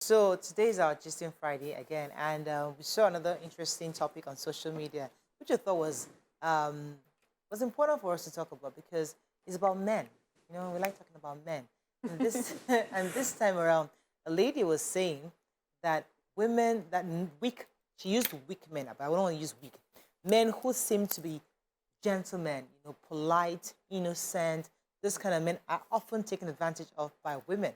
So today is our Gisting Friday again, and we saw another interesting topic on social media, which I thought um, was important for us to talk about because it's about men. You know, we like talking about men, and this and this time around, a lady was saying that women weak. She used weak men, but I don't want to use weak men who seem to be gentlemen, polite, innocent. This kind of men are often taken advantage of by women.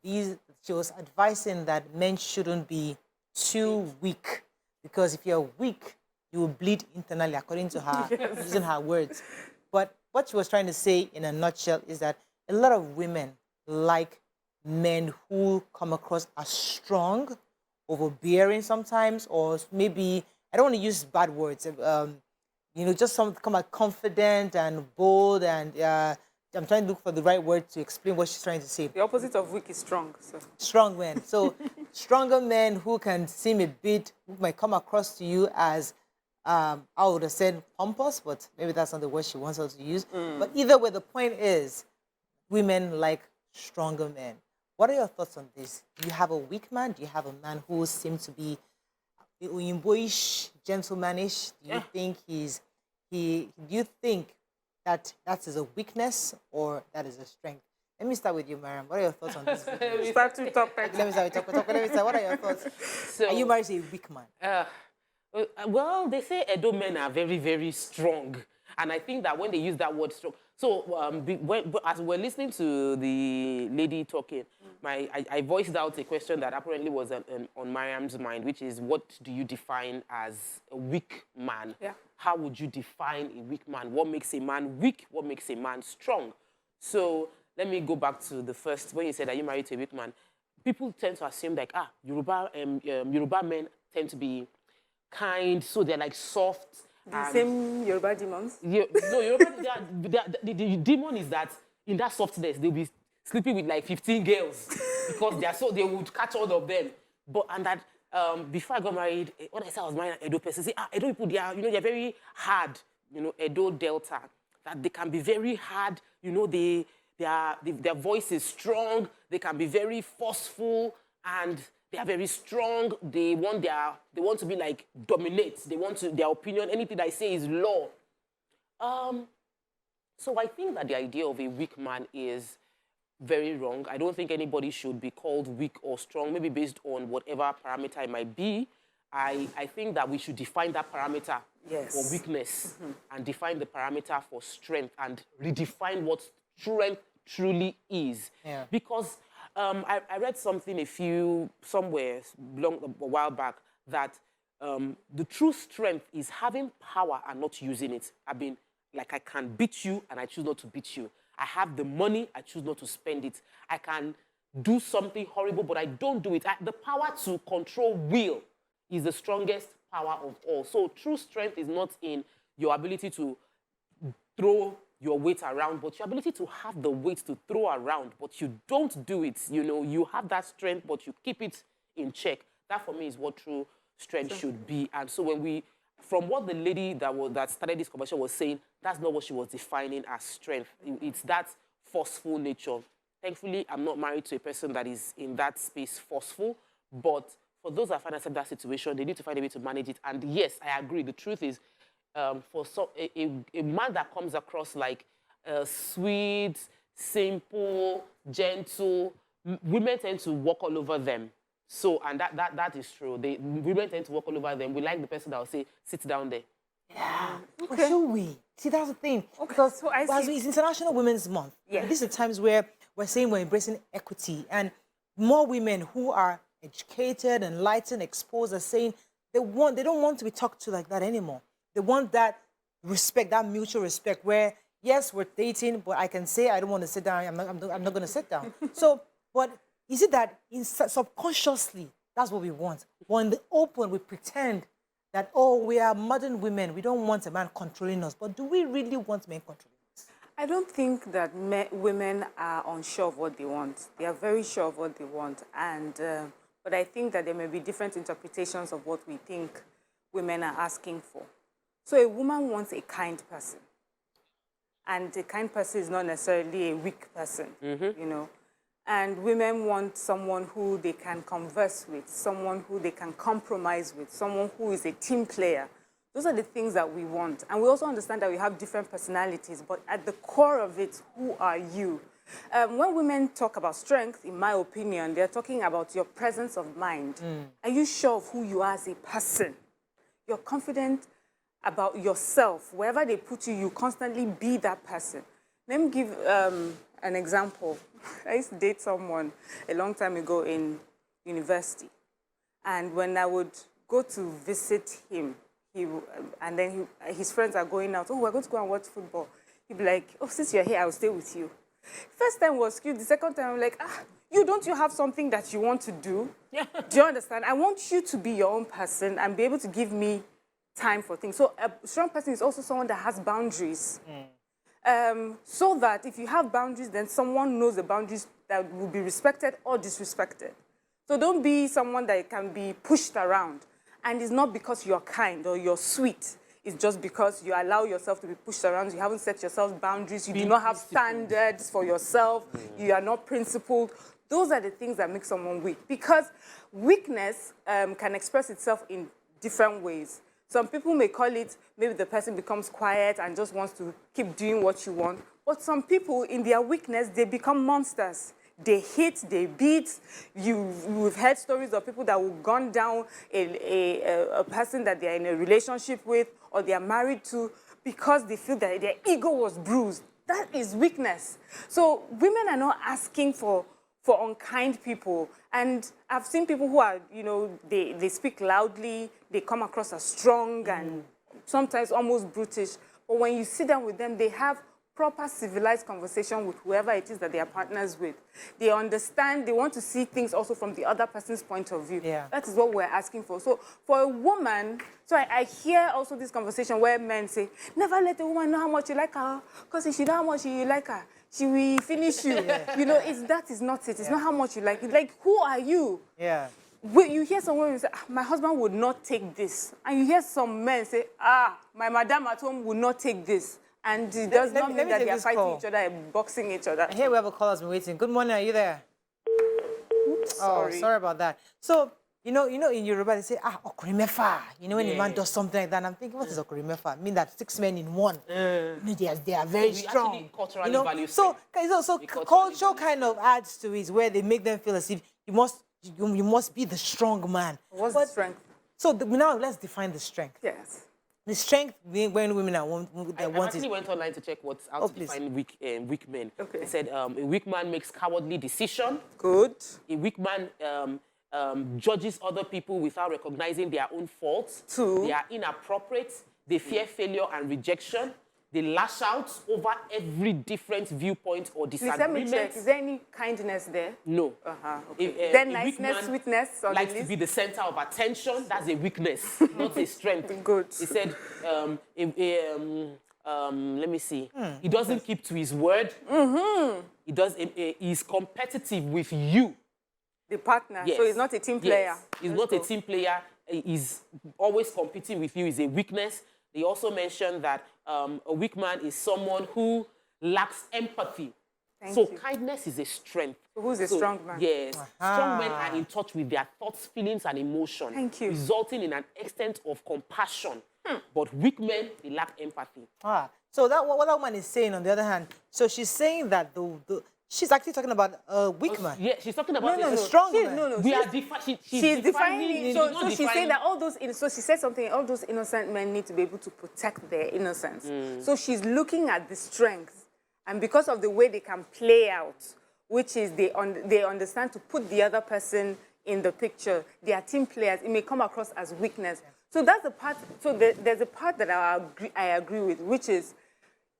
These She was advising that men shouldn't be too weak because if you're weak, you will bleed internally, according to her, using her words. But what she was trying to say in a nutshell is that a lot of women like men who come across as strong, overbearing sometimes, or maybe, I don't want to use bad words, just some come out confident and bold and I'm trying to look for the right word to explain what she's trying to say. The opposite of weak is strong. So. Strong men. So stronger men who can seem a bit, who might come across to you as, I would have said pompous, but maybe that's not the word she wants us to use. But either way, the point is, women like stronger men. What are your thoughts on this? Do you have a weak man? Do you have a man who seems to be boyish, gentlemanish? Do you think do you think that is a weakness or that is a strength? Let me start with you, Mariam. What are your thoughts on this video? We start to talk. Let me start. Let me start. What are your thoughts? So, Are you married to a weak man? well, they say Edo men are very, very strong. And I think that when they use that word strong, so as we're listening to the lady talking, I voiced out a question that apparently was on Mariam's mind, which is, what do you define as a weak man? Yeah. How would you define a weak man? What makes a man weak? What makes a man strong? So let me go back to the first, when you said, are you married to a weak man? People tend to assume like, Yoruba men tend to be kind, so they're like soft. The same Yoruba demons? No, Yoruba, the demon is that in that softness, they'll be sleeping with like 15 girls because they would catch all of them. Before I got married, when I said I was married an Edo person, say, Edo people, they're very hard, Edo Delta, that they can be very hard, their voice is strong, they can be very forceful, and they are very strong. They want to be like dominate. Their opinion, anything I say is law. So I think that the idea of a weak man is very wrong. I don't think anybody should be called weak or strong, maybe based on whatever parameter it might be. I think that we should define that parameter for weakness and define the parameter for strength and redefine what strength truly is. Yeah. Because I read something somewhere a while back that the true strength is having power and not using it. I mean, like, I can beat you and I choose not to beat you. I have the money, I choose not to spend it. I can do something horrible, but I don't do it. The power to control will is the strongest power of all. So true strength is not in your ability to throw your weight around, but your ability to have the weight to throw around, but you don't do it. You have that strength, but you keep it in check. That, for me, is what true strength should be. And so from what the lady that started this conversation was saying, that's not what she was defining as strength. It's that forceful nature. Thankfully, I'm not married to a person that is in that space forceful, but for those that find themselves in that situation, they need to find a way to manage it. And yes, I agree. The truth is, for a man that comes across like sweet, simple, gentle, women tend to walk all over them. So, and that is true. Women tend to walk all over them. We like the person that will say, sit down there. Yeah. Okay. But should we? See, that's the thing. Okay. Because so it's International Women's Month. Yeah. And these are times where we're saying we're embracing equity. And more women who are educated, enlightened, exposed are saying they don't want to be talked to like that anymore. They want that respect, that mutual respect where, yes, we're dating, but I can say I don't want to sit down. I'm not going to sit down. So, but is it that subconsciously that's what we want? When in the open, we pretend that, we are modern women. We don't want a man controlling us. But do we really want men controlling us? I don't think that women are unsure of what they want. They are very sure of what they want. But I think that there may be different interpretations of what we think women are asking for. So a woman wants a kind person. And a kind person is not necessarily a weak person, And women want someone who they can converse with, someone who they can compromise with, someone who is a team player. Those are the things that we want. And we also understand that we have different personalities, but at the core of it, who are you? When women talk about strength, in my opinion, they're talking about your presence of mind. Are you sure of who you are as a person? You're confident about yourself. Wherever they put you, you constantly be that person. Let me give an example. I used to date someone a long time ago in university. And when I would go to visit him, his friends are going out, oh, we're going to go and watch football. He'd be like, oh, since you're here, I'll stay with you. First time was cute. The second time, I'm like, don't you have something that you want to do? Do you understand? I want you to be your own person and be able to give me time for things. So a strong person is also someone that has boundaries. So that if you have boundaries, then someone knows the boundaries that will be respected or disrespected. So don't be someone that can be pushed around. And it's not because you're kind or you're sweet. It's just because you allow yourself to be pushed around. You haven't set yourself boundaries. You do not have standards for yourself. You are not principled. Those are the things that make someone weak. Because weakness can express itself in different ways. Some people may call it, maybe the person becomes quiet and just wants to keep doing what you want. But some people, in their weakness, they become monsters. They hit, they beat. We've heard stories of people that will gun down a person that they're in a relationship with or they're married to because they feel that their ego was bruised. That is weakness. So women are not asking for unkind people. And I've seen people who are, they speak loudly, they come across as strong and sometimes almost brutish. But when you sit down with them, they have proper civilized conversation with whoever it is that they are partners with. They understand, they want to see things also from the other person's point of view. Yeah. That is what we're asking for. So for a woman, I hear also this conversation where men say, never let a woman know how much you like her, because if she know how much you like her, she will finish you. That is not it. It's not how much you like it. Like, who are you? Yeah. You hear some women say, my husband would not take this. And you hear some men say, my madam at home would not take this. And it does not mean that they are fighting each other and boxing each other. Here we have a caller who's been waiting. Good morning, are you there? Oops, sorry. Oh, sorry about that. So, in Yoruba, they say, okurimefa. When a man does something like that, and I'm thinking, what is okurimefa? I mean that 6 men in one. They are very strong. Actually culturally value so culture kind of adds to it where they make them feel as if you must be the strong man. What's the strength? So now let's define the strength. Yes. The strength when women are want I actually went online to check how to define weak men. Okay. They said a weak man makes cowardly decision. Good. A weak man judges other people without recognizing their own faults. 2. They are inappropriate. They fear failure and rejection. They lash out over every different viewpoint or disagreement. Please let me check. Is there any kindness there? No. Okay. Then niceness, sweetness on likes the list? to be the center of attention. That's a weakness, not a strength. Good. He said, let me see. He doesn't keep to his word. He's competitive with you. The partner. Yes. So he's not a team player. Yes. He's not a team player. He's always competing with you. Is a weakness. They also mentioned that a weak man is someone who lacks empathy. Thank you. Kindness is a strength. So who's a strong man? Yes. Strong men are in touch with their thoughts, feelings, and emotions. Thank you. Resulting in an extent of compassion. But weak men, they lack empathy. So what that woman is saying, on the other hand, so she's saying that she's actually talking about a weak man. Yeah, she's talking about a strong man. She's defining. So she's saying that so she said something. All those innocent men need to be able to protect their innocence. So she's looking at the strengths, and because of the way they can play out, which is they understand to put the other person in the picture. They are team players. It may come across as weakness. So that's the part. So there's a part that I agree with, which is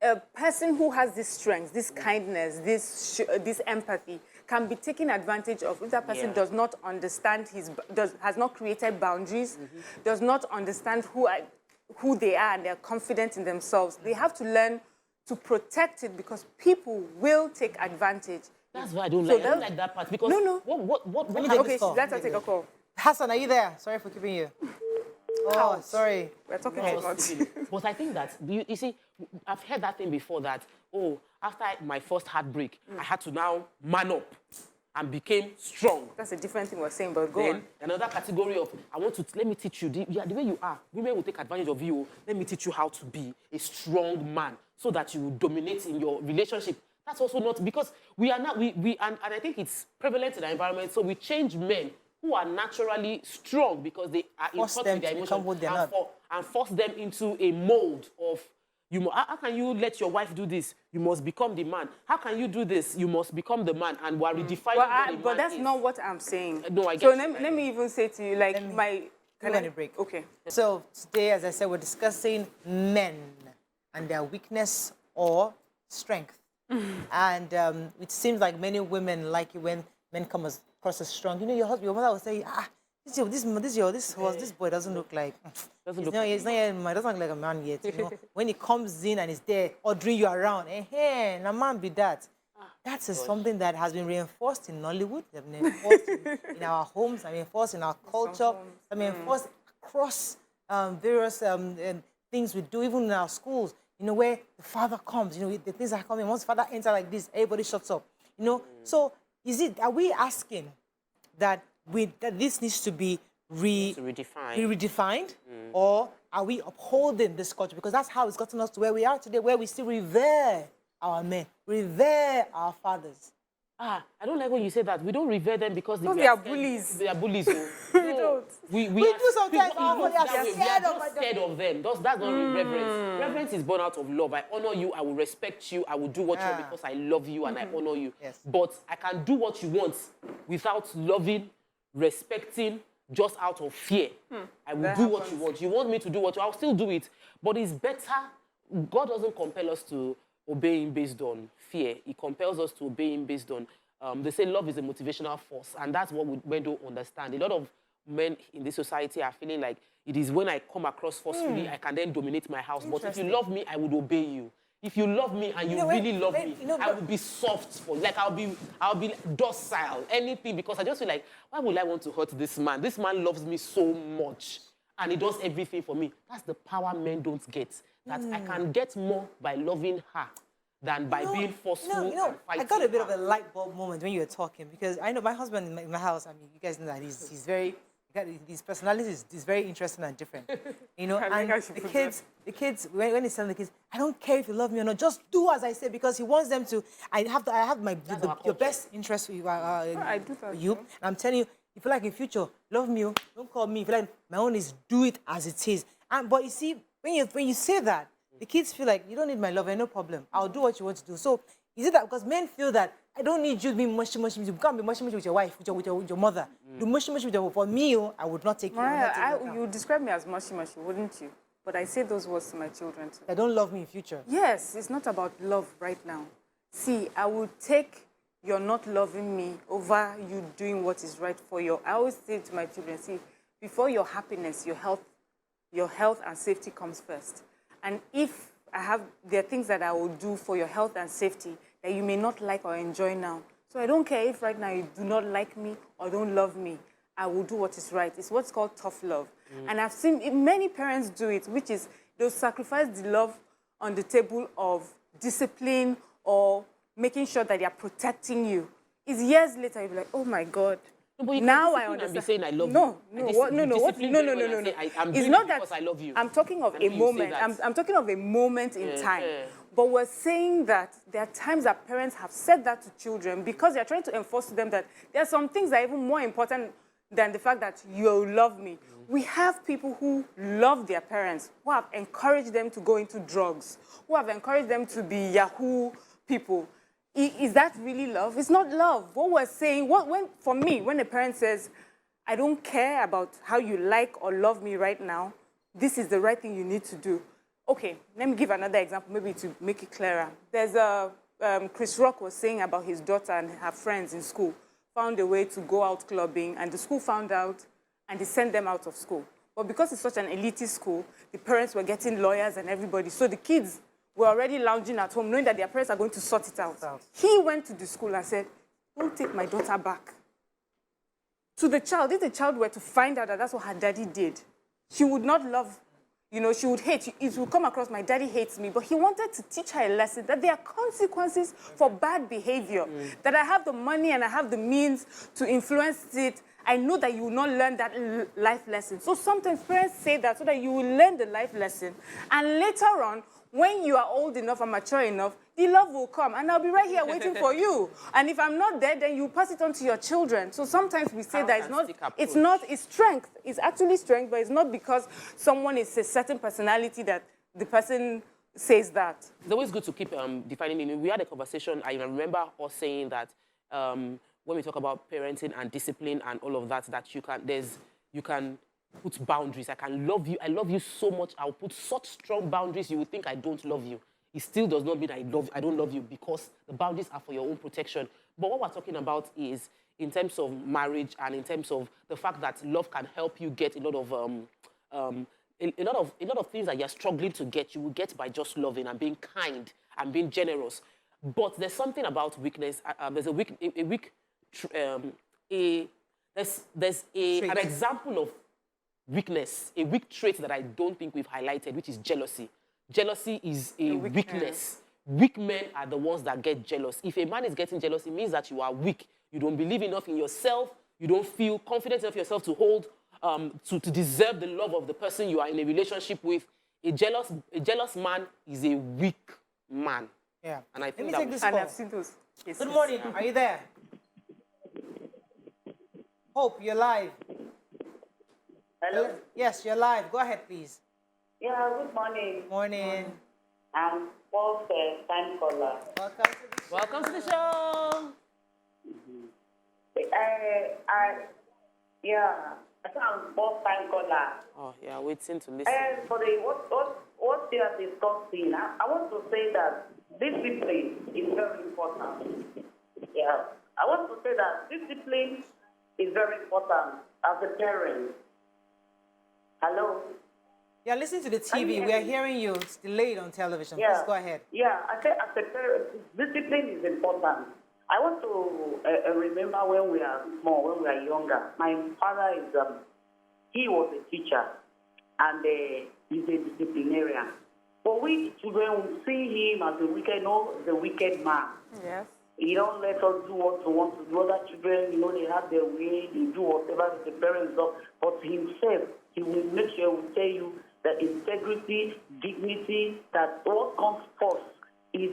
a person who has this strength, this kindness, this empathy can be taken advantage of if that person does not understand has not created boundaries, does not understand who they are, and they're confident in themselves. They have to learn to protect it because people will take advantage. That's why I don't like that part. Because what okay, let her take a call. Hassan, are you there? Sorry for keeping you. Oh, sorry. We're talking too much. But I think that, you see, I've heard that thing before that, after my first heartbreak, I had to now man up. and became strong. That's a different thing we're saying, but go Then on. another category of, let me teach you, the way you are, women will take advantage of you. Let me teach you how to be a strong man so that you will dominate in your relationship. That's also not, because we are not, and I think it's prevalent in our environment, so we change men who are naturally strong because they are in touch with their emotions and force them into a mold of, how can you let your wife do this? You must become the man. How can you do this? You must become the man. And we're redefining but that's not what I'm saying. No, I get so you. let me even say to you, like, Can I break? Okay. So today, as I said, we're discussing men and their weakness or strength. And it seems like many women like it when men come across as strong. You know, your mother will say, this boy doesn't look like, it doesn't look like a man yet. You know, when he comes in and is there ordering you around, hey, na man be that. That is something that has been reinforced in Nollywood, reinforced in our homes, reinforced in our culture, reinforced across various things we do, even in our schools. You know, where the father comes, you know, the things are coming. Once father enters like this, everybody shuts up. You know, so are we asking that this needs to be redefined, or are we upholding this culture? Because that's how it's gotten us to where we are today, where we still revere our men, revere our fathers. I don't like when you say that. We don't revere them because they are bullies. They are bullies. So. We don't. We do sometimes. We are scared of them. That's not reverence. Reverence is born out of love. I honor you. I will respect you. I will do what you want because I love you and I honor you. Yes. But I can do what you want without loving, respecting, just out of fear. I will do what you want. You want me to do what I'll still do it. But it's better. God doesn't compel us to obey him based on fear. He compels us to obey him based on, they say love is a motivational force, and that's what men don't understand. A lot of men in this society are feeling like it is when I come across forcefully, I can then dominate my house. But if you love me, I would obey you. If you love me and you really love me, I will be soft for you. Like I'll be docile, anything, because I just feel like, why would I want to hurt this man? This man loves me so much, and he does everything for me. That's the power men don't get. That I can get more by loving her than by being forceful and fighting. I got a bit of a light bulb moment when you were talking, because I know my husband in my house, I mean, you guys know that he's very, his personality is very interesting and different. You know, and the kids, when he's telling the kids, I don't care if you love me or not, just do as I say, because he wants them to, I have your best interest for you. I do that. You. And I'm telling you, if you like in future, love me, don't call me. If you like, my own is do it as it is. But you see, when you say that, the kids feel like, you don't need my love, no problem. I'll do what you want to do. So is it that because men feel that I don't need you to be mushy, you can't be mushy with your wife, with your mother. Do mushy with your, for me, I would not take you. You describe me as mushy, wouldn't you? But I say those words to my children too. They don't love me in future. Yes, it's not about love right now. See, I would take your not loving me over you doing what is right for you. I always say to my children, see, before your happiness, your health and safety comes first. And if there are things that I will do for your health and safety that you may not like or enjoy now. So I don't care if right now you do not like me or don't love me. I will do what is right. It's what's called tough love. And I've seen many parents do it, which is they'll sacrifice the love on the table of discipline or making sure that they are protecting you. It's years later, you'll be like, oh my God. No, now I understand. And be saying I love you. No. It's not that I love you. I'm talking of a moment. I'm talking of a moment in time. But we're saying that there are times that parents have said that to children because they're trying to enforce to them that there are some things that are even more important than the fact that you love me. We have people who love their parents, who have encouraged them to go into drugs, who have encouraged them to be Yahoo people. Is that really love? It's not love. What we're saying, for me, when a parent says, I don't care about how you like or love me right now, this is the right thing you need to do. Okay, let me give another example, maybe to make it clearer. There's Chris Rock was saying about his daughter and her friends in school, found a way to go out clubbing, and the school found out, and they sent them out of school. But because it's such an elitist school, the parents were getting lawyers and everybody, so the kids were already lounging at home, knowing that their parents are going to sort it out. He went to the school and said, don't take my daughter back. To the child, if the child were to find out that that's what her daddy did, she would not love you know, she would hate. It would come across, my daddy hates me. But he wanted to teach her a lesson that there are consequences for bad behavior. That I have the money and I have the means to influence it. I know that you will not learn that life lesson. So sometimes parents say that so that you will learn the life lesson. And later on, when you are old enough and mature enough, the love will come. And I'll be right here waiting for you. And if I'm not there, then you pass it on to your children. So sometimes we say that it's strength. It's actually strength, but it's not because someone is a certain personality that the person says that. It's always good to keep defining meaning. We had a conversation, I remember us saying that when we talk about parenting and discipline and all of that, that you can put boundaries. I love you so much. I'll put such strong boundaries, you will think I don't love you. It still does not mean I don't love you, because the boundaries are for your own protection. But what we're talking about is in terms of marriage and in terms of the fact that love can help you get a lot of things that you're struggling to get, you will get by just loving and being kind and being generous. But there's something about weakness. There's an example of weakness, a weak trait that I don't think we've highlighted, which is jealousy. Jealousy is a weakness. Weak men are the ones that get jealous. If a man is getting jealous, it means that you are weak. You don't believe enough in yourself. You don't feel confident enough in yourself to hold, to deserve the love of the person you are in a relationship with. A jealous man is a weak man. Yeah. And I think Let me take this And call. I've seen those cases. Good morning. Are you there? Hope, you're live. Hello? Yes, you're live. Go ahead, please. Yeah, good morning. Morning. I'm both time caller. Welcome to the show. welcome to the show. I think I'm both time caller. Oh, yeah, waiting to listen. And for what they are discussing, I want to say that discipline is very important. Yeah, I want to say that discipline is very important as a parent. Hello? Yeah, listen to the TV. We are hearing you. It's delayed on television. Yeah. Please go ahead. Yeah, I said as a parent, discipline is important. I want to remember when we are small, when we are younger. My father he was a teacher, and he's a disciplinarian. But we children will see him as the wicked man. Yes. He don't let us do what we want to do. Other children, they have their way, they do whatever the parents do. But himself, he will make sure, he will tell you that integrity, dignity, that what comes first is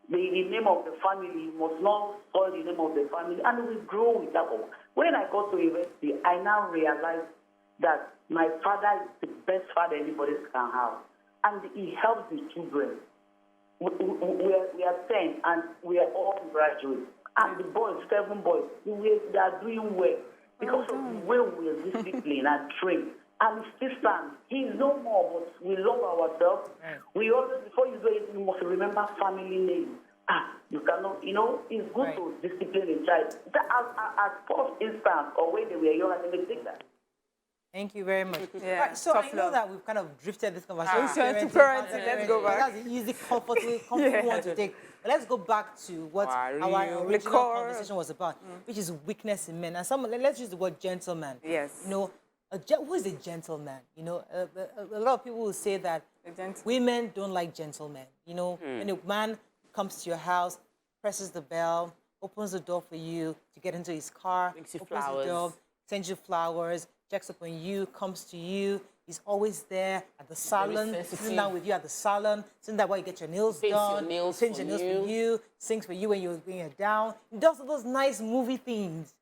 the name of the family. You must not spoil the name of the family. And we grow with that. When I got to university, I now realized that my father is the best father anybody can have. And he helps the children. We are 10 and we are all graduates. And the boys, 7 boys, they are doing well because of the way we are disciplined and trained. And still stand. He is no more, but we love ourselves. Right. We always, before you do it, you must remember family name. You cannot, it's good to discipline a child. That as first instance, or when they were young, they may take that. Thank you very much. Yeah, right, so I know love. that we've kind of drifted this conversation. Parenting, let's go back. That's an easy, comfortable one to take. But let's go back to what our original conversation was about, which is weakness in men. And let's use the word gentleman. Yes. Who is a gentleman? A lot of people will say that women don't like gentlemen. When a man comes to your house, presses the bell, opens the door for you to get into his car, brings you opens flowers, the door, sends you flowers, checks up on you, comes to you. He's always there at the salon, sitting down with you at the salon, sitting there while you get your nails done, paints your nails for you, sings for you when you're down. He does all those nice movie things.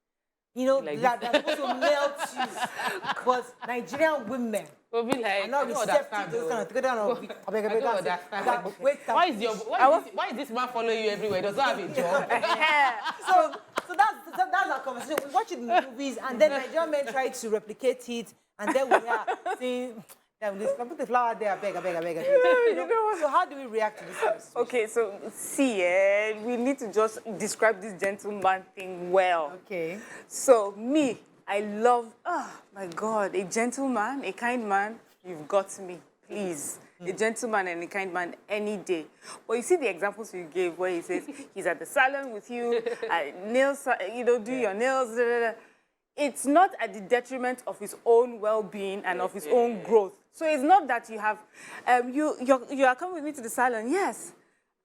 That also melts you. But Nigerian women will be like, are not receptive to those kind of things. Why is this man following you everywhere? Does not have a job? So that's our conversation. We watch it in the movies, and then Nigerian men try to replicate it, and then we are seeing put the flower there, I beg. So how do we react to this situation? Okay, so we need to just describe this gentleman thing well. Okay. So me, I love, my God, a gentleman, a kind man, you've got me, please. A gentleman and a kind man any day. But you see the examples you gave where he says he's at the salon with you, nails, do your nails. it's not at the detriment of his own well-being and of his own growth. So it's not that you have, you are coming with me to the salon. Yes.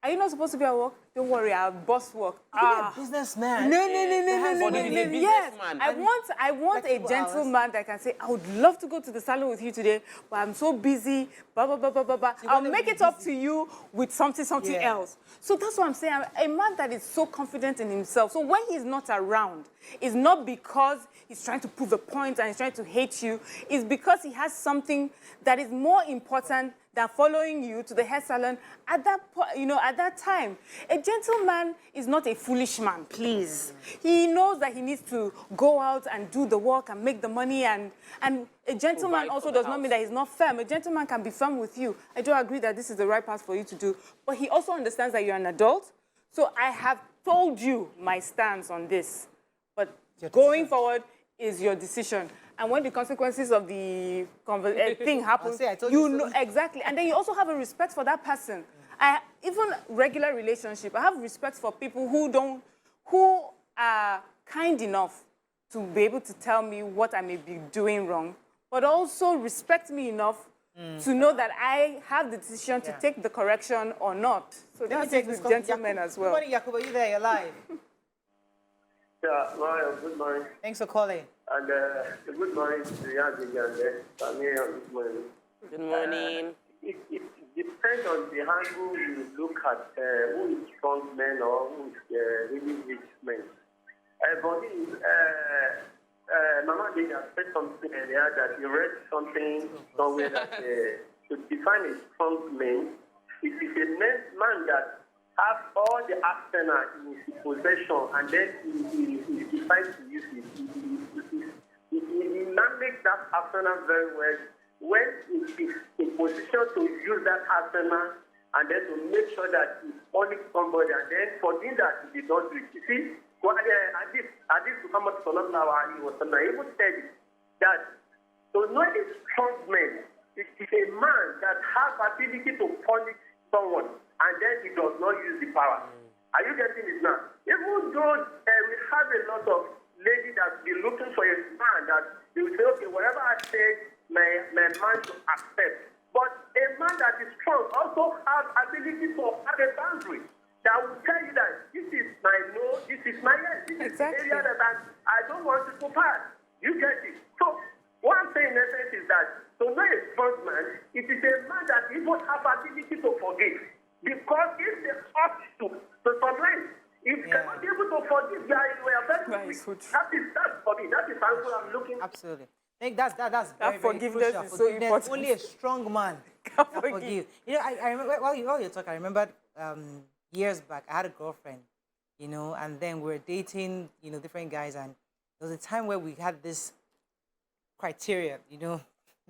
Are you not supposed to be at work? Don't worry, I'll boss work. A businessman. No. But he's a Yes, businessman. I want a gentleman that can say, I would love to go to the salon with you today, but I'm so busy, blah, blah, blah, blah, blah, blah. I'll make it up to you with something else. So that's what I'm saying. A man that is so confident in himself. So when he's not around, it's not because he's trying to prove a point and he's trying to hate you. It's because he has something that is more important than following you to the hair salon at that at that time. A gentleman is not a foolish man, please. He knows that he needs to go out and do the work and make the money, and a gentleman also does not mean that he's not firm. A gentleman can be firm with you. I do agree that this is the right path for you to do, but he also understands that you're an adult. So I have told you my stance on this, but going forward is your decision. And when the consequences of the thing happens, you know exactly. And then you also have a respect for that person. Even regular relationship, I have respect for people who are kind enough to be able to tell me what I may be doing wrong, but also respect me enough to know that I have the decision to take the correction or not. So let me take this gentleman as well. Good morning, Yakubu. Are you there? You're live. Yeah, well, good morning. Thanks for calling. And good morning to the young and good morning. Good morning. It depends on the angle you look at who is strong men or who is really rich men. Mama did said something earlier that you read something somewhere that to define a strong man, it is a man that has all the arsenal in his possession and then he decides to use it. He manages that arsenal very well when he is in position to use that arsenal and then to make sure that he punish somebody, and then for doing that he did not do it. You see, Hadith Muhammad sallallahu alaihi wasallam even said that to know a strong man, it is a man that has ability to punish someone and then he does not use the power. Are you getting it now? Even though we have a lot of ladies that be looking for a man that they will say, okay, whatever I say, my man to accept. But a man that is strong also has ability to have a boundary that will tell you that this is my no, this is my yes, this is the area that I don't want to pass. You get it? So what I'm saying in essence is that to know a strong man, it is a man that even have ability to forgive. Because if they ought to sometimes, if you cannot be able to forgive, we are very weak. That's for me. That is how I'm looking. Absolutely. I think that's very, forgiveness very crucial. is so important. Only a strong man can forgive. You know, I remember while you were talking, I remembered years back, I had a girlfriend, you know, and then we were dating, you know, different guys, and there was a time where we had this criteria, you know.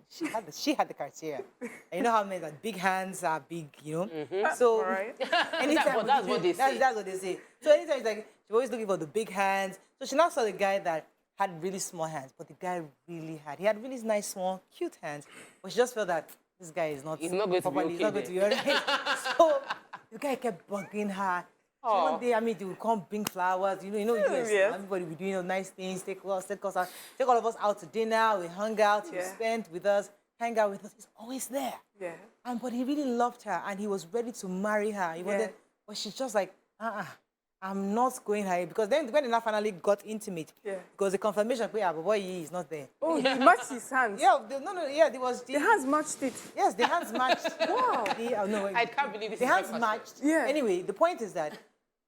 She had the criteria. And you know how men that big hands are big, you know? So anytime that's what they say. That's what they say. So anytime it's like she's always looking for the big hands. So she now saw the guy that had really small hands, but the guy he had really nice, small, cute hands. But she just felt that this guy is not He's not going to be okay. He's not going to be all right. So the guy kept bugging her. So one day, they would come bring flowers. You know, everybody would be doing nice things, take all of us out to dinner. We hung out. He spent with us, hang out with us. He's always there. Yeah. But he really loved her, and he was ready to marry her. But she's just like, I'm not going high. Because then when they finally got intimate, because the confirmation, but boy, he is not there. Oh, he matched his hands. There was the hands matched it. Yes, the hands matched. Wow. I can't believe this. The hands matched. Yeah. Anyway, the point is that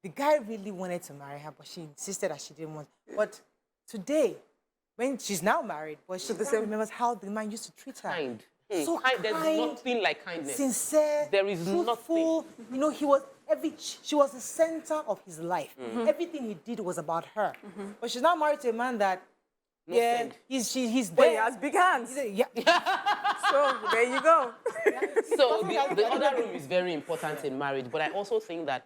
the guy really wanted to marry her, but she insisted that she didn't want. But today, when she's now married, but she remembers how the man used to treat her. Kind. So kind. There's nothing like kindness. Sincere. There is truthful. Nothing. You know, she was the center of his life. Everything he did was about her. But she's now married to a man that, he's there. But he has big hands. So there you go. So the other room is very important in marriage, but I also think that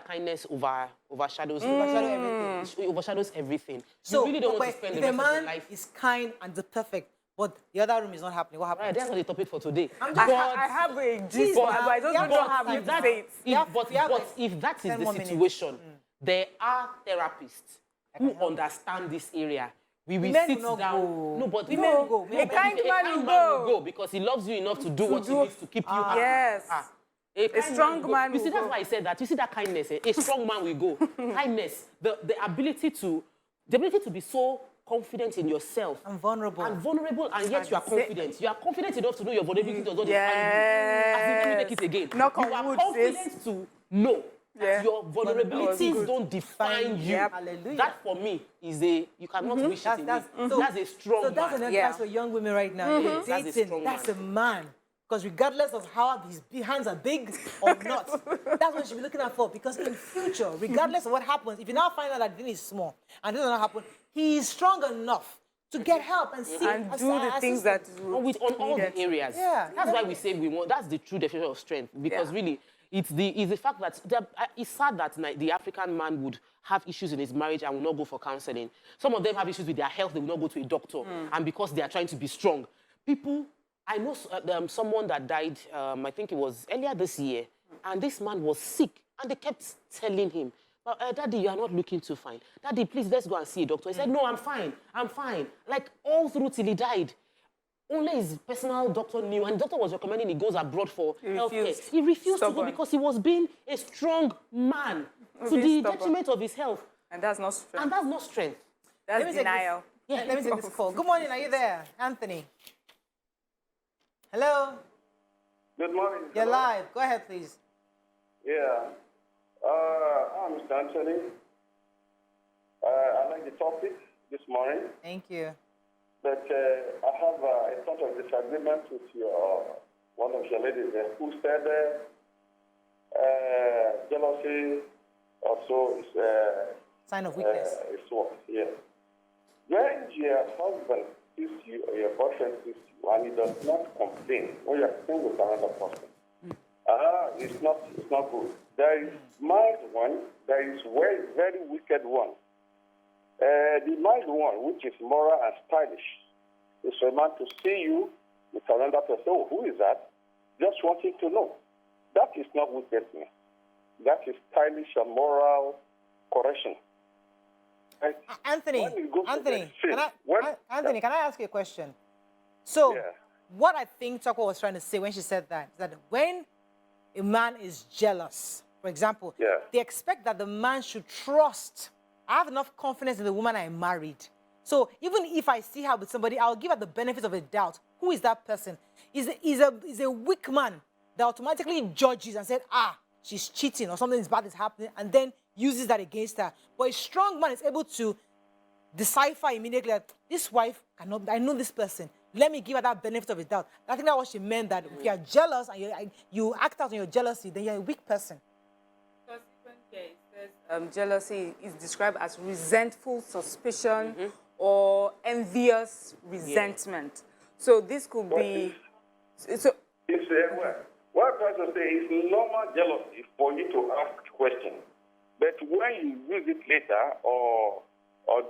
kindness overshadows everything. It overshadows everything. So you really don't want to spend the rest of your life. If a man is kind and the perfect, but the other room is not happening, what happens? Right, that's not the topic for today. I have a gist, but I don't know how to say it. But if that is the situation, there are therapists who understand this area, We will Men sit will not down. go. No, but Women will go. A kind man will go. because he loves you enough to do what he needs to keep you happy. Yes. A strong will man go. You see, will that's go. why I said that. You see that kindness. A strong man will go. Kindness, the ability to be so confident in yourself. I'm vulnerable. And yet you are confident. You are confident enough to know your vulnerability does not define you. As in, let me make it again. Knock You on are wood, confident to know that your vulnerabilities good. don't define you. Yep. Hallelujah. That for me is you cannot wish it in That's me. That's a strong So that's man. an advice for young women right now. You're That's a dating, strong that's man. a man. Because regardless of how his hands are big or not, that's what you should be looking out for. Because in future, regardless of what happens, if you now find out that the thing is small and it does not happen, he is strong enough to get help and seek And do the things that On all the areas. Yeah. That's why we say we want. That's the true definition of strength. Because really, it's the fact that it's sad that the African man would have issues in his marriage and will not go for counseling. Some of them have issues with their health; they will not go to a doctor, and because they are trying to be strong. I know someone that died. I think it was earlier this year, and this man was sick, and they kept telling him, Daddy, you are not looking too fine. Daddy, please, let's go and see a doctor. He said, no, I'm fine. Like, all through till he died. Only his personal doctor knew, and the doctor was recommending he goes abroad for healthcare. He refused to go because he was being a strong man to the detriment of his health. And that's not strength. And that's not strength. That's denial. Let me take this call. Good morning, are you there? Anthony. Hello? Good morning. You're live. Go ahead, please. Yeah. I'm Mr. Anthony. I like the topic this morning, Thank you. but I have a sort of disagreement with one of your ladies there who said jealousy also is Sign of weakness. is what? Yeah. When your husband sees you or your boyfriend sees you and he does not complain when you're staying with another person, it's not good. There is mild one, there is very, very wicked one. The mild one, which is moral and stylish, is for a man to see you with another person. Oh, who is that? Just wanting to know. That is not wickedness. That is stylish and moral correction. And Anthony, when you go to Anthony, the extreme, Anthony, can I ask you a question? So, Yeah. what I think Toko was trying to say when she said that, is that when a man is jealous, for example, Yeah. they expect that the man should trust. I have enough confidence in the woman I married. So even if I see her with somebody, I'll give her the benefit of a doubt. Who is that person? Is a weak man that automatically judges and said, she's cheating or something bad is happening, and then uses that against her. But a strong man is able to decipher immediately that this wife cannot, I know this person. Let me give her that benefit of a doubt. I think that's what she meant, that if you're jealous and you act out on your jealousy, then you're a weak person. Because even here it says jealousy is described as resentful suspicion or envious resentment. So this could be... So, what person say is normal jealousy for you to ask questions. But when you use it later or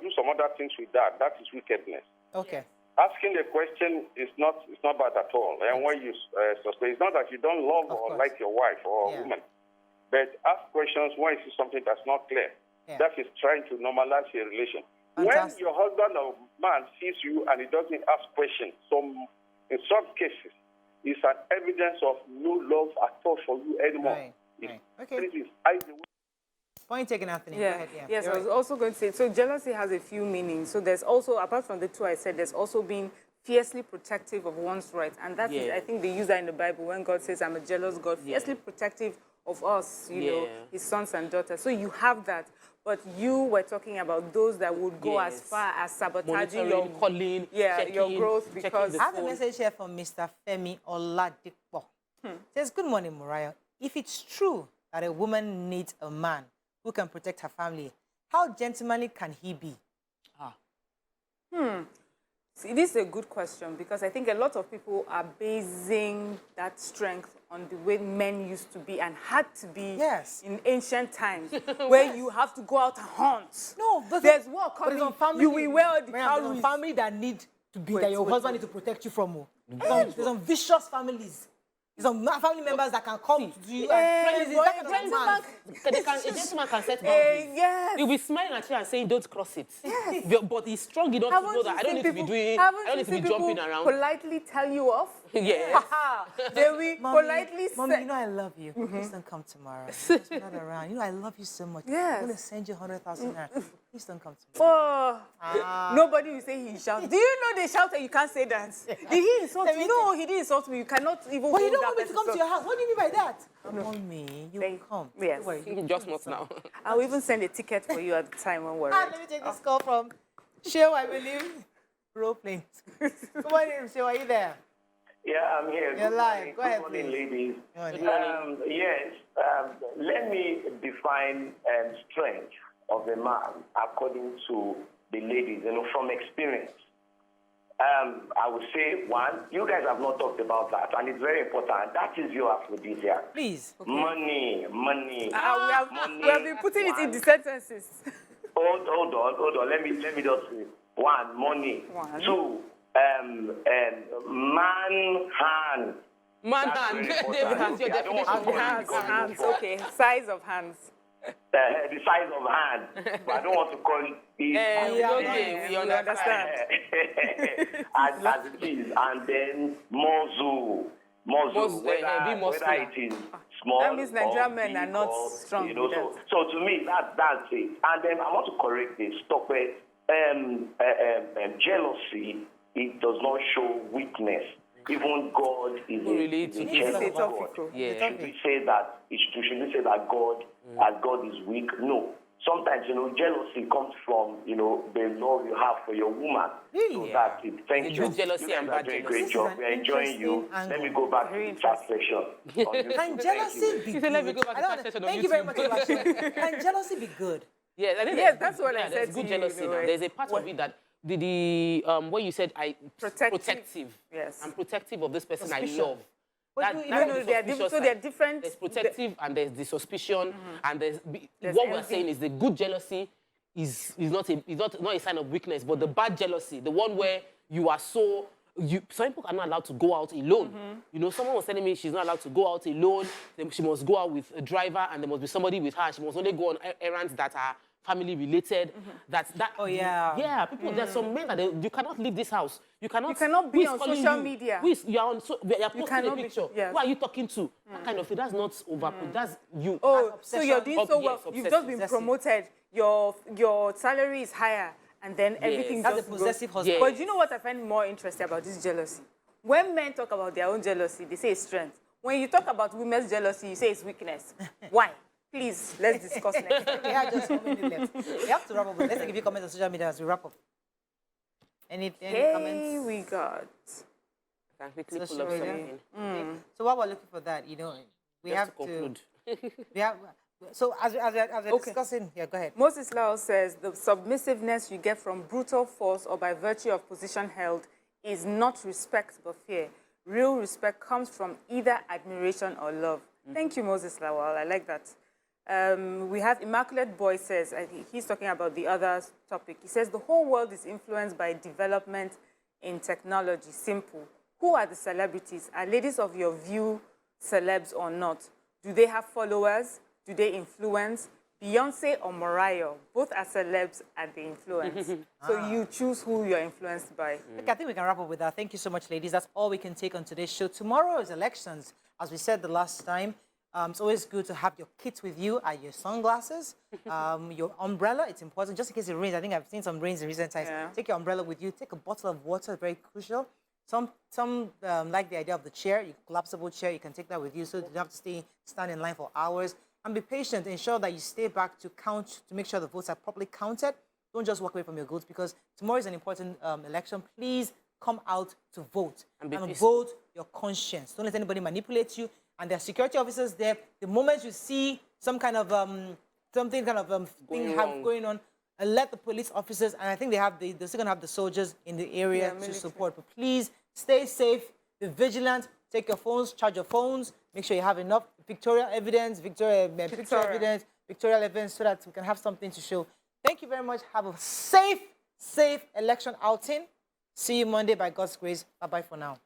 do some other things with that is wickedness. Okay. Asking the question is not bad at all. And when you suspect, it's not that you don't love or like your wife or a woman, but ask questions when you see something that's not clear. Yeah. That is trying to normalize your relation. Fantastic. When your husband or man sees you and he doesn't ask questions, in some cases, it's an evidence of no love at all for you anymore. Right. Okay. It is either way. Point taken, Anthony. Go yeah. ahead. Yeah. Yes, You're I was right. also going to say, so jealousy has a few meanings. So there's also, apart from the two I said, there's also being fiercely protective of one's rights. And that's, I think they use that in the Bible when God says, I'm a jealous God, fiercely protective of us, you know, his sons and daughters. So you have that. But you were talking about those that would go as far as sabotaging your, calling, your growth, because I have a message here from Mr. Femi Oladipo. It says, good morning, Mariah. If it's true that a woman needs a man who can protect her family, how gentlemanly can he be? See, this is a good question, because I think a lot of people are basing that strength on the way men used to be and had to be in ancient times, where you have to go out and hunt. No, there's war coming. You will wear the There's some family that need to be, that your husband needs to protect you from. There's some vicious families. Some family members that can come to you Hey, and boy, that kind of gentleman. man. A gentleman can set boundaries. Yes. He'll be smiling at you and saying, don't cross it. Yes. But he's strong enough to know that I don't need to be doing, I don't need to be jumping around. Politely tell you off? Yes. They will politely Mommy, say, you know I love you. Please don't come tomorrow. Just not around. You know I love you so much. Yes. I'm going to send you 100,000 naira. Please don't come tomorrow. oh, nobody will say he shouts. Do you know they shout and you can't say that? Did he insult you? No, he didn't insult me. You cannot even. But you hold don't that want me to come to person. your house. What do you mean by that? Mommy, you come. Yes. Don't worry. Just not now. I'll even send a ticket for you at the time when we're Let me take this call from Shew, I believe. Role playing. Good morning, Shew. Are you there? Yeah, I'm here. You're Good live. morning. Go ahead, Good morning, please. ladies. Good morning. Yes, let me define strength of a man according to the ladies, from experience. I would say, one, you guys have not talked about that, and it's very important. That is your aphrodisiac. Please. Okay. Money. we have been putting it in the sentences. Hold on. Let me just say. One, money. One. Two, man hand. Man That's hand. very important. David has your Okay, I don't want to definition. call it Hands, because okay. Size of hands. the size of hand, but I don't want to call it big. We understand. As it is, and then muzzle, whether it is small. That means Nigerian men are big not or, strong with so to me, that's it. And then I want to correct this. Stop it. Jealousy, it does not show weakness. Even God is a jealous God. Yeah. Should we say that? Should we say that God, as God is weak? No. Sometimes, jealousy comes from, the love you have for your woman. Really? So that's it. Thank you. Good jealousy You guys and are bad doing a jealousy. great job. We're enjoying you. Interesting Let me angle. go back to the chat section. Can jealousy be She said, let me good? go back to that session on Thank you very YouTube. much, Oluwaseun. Can jealousy be good? Yeah, I think Yes, that's what I there's said good to you, jealousy in a now. way. There's a part of it that what you said, protective. Yes. I'm protective of this person Suspicion. I love. But That- you that's know, the they're suspicious so they're side. different. There's protective and there's the suspicion and there's There's what we're envy. saying is the good jealousy is not a sign of weakness, but the bad jealousy, the one where you are some people are not allowed to go out alone. Someone was telling me she's not allowed to go out alone. She must go out with a driver, and there must be somebody with her. She must only go on errands that are family related. Oh, yeah. Yeah, people. There's some men that you cannot leave this house. You cannot be who is on calling social you? media. You're posting a cannot be- picture. yes. Who are you talking to? That kind of thing. That's not over. That's you. Oh, That's so you're doing so Yes, well. You've just been obsessive. promoted. Your salary is higher, and then everything That's just a possessive goes. husband. Yeah. But do you know what I find more interesting about this jealousy? When men talk about their own jealousy, they say it's strength. When you talk about women's jealousy, you say it's weakness. Why? Please, let's discuss next time. We have just 1 minute left. We have to wrap up. Let's give you comments on social media as we wrap up. Any Hey, comments? we got. Can quickly pull Social up media. something. So while we're looking for that, we Just have to conclude. we have. So as we're discussing, yeah, go ahead. Moses Lau says the submissiveness you get from brutal force or by virtue of position held is not respect but fear. Real respect comes from either admiration or love. Thank you, Moses Lawal. I like that. We have Immaculate Boy says, I think he's talking about the other topic. He says the whole world is influenced by development in technology. Simple. Who are the celebrities? Are ladies of your view celebs or not? Do they have followers? Do they influence? Beyonce or Mariah? Both are celebs and they influence. So you choose who you're influenced by. Okay, I think we can wrap up with that. Thank you so much, ladies. That's all we can take on today's show. Tomorrow is elections. As we said the last time, it's always good to have your kit with you and your sunglasses, your umbrella. It's important just in case it rains. I think I've seen some rains in recent times. Yeah. Take your umbrella with you. Take a bottle of water, very crucial. Some like the idea of the chair, your collapsible chair. You can take that with you so you don't have to stand in line for hours. And be patient. Ensure that you stay back to count, to make sure the votes are properly counted. Don't just walk away from your votes because tomorrow is an important election. Please come out to vote and vote your conscience. Don't let anybody manipulate you. And there are security officers there. The moment you see some kind of thing going on, alert the police officers. And I think they're still gonna have the soldiers in the area to support. But please stay safe. Be vigilant. Take your phones. Charge your phones. Make sure you have enough pictorial evidence, pictorial evidence, so that we can have something to show. Thank you very much. Have a safe election outing. See you Monday by God's grace. Bye-bye for now.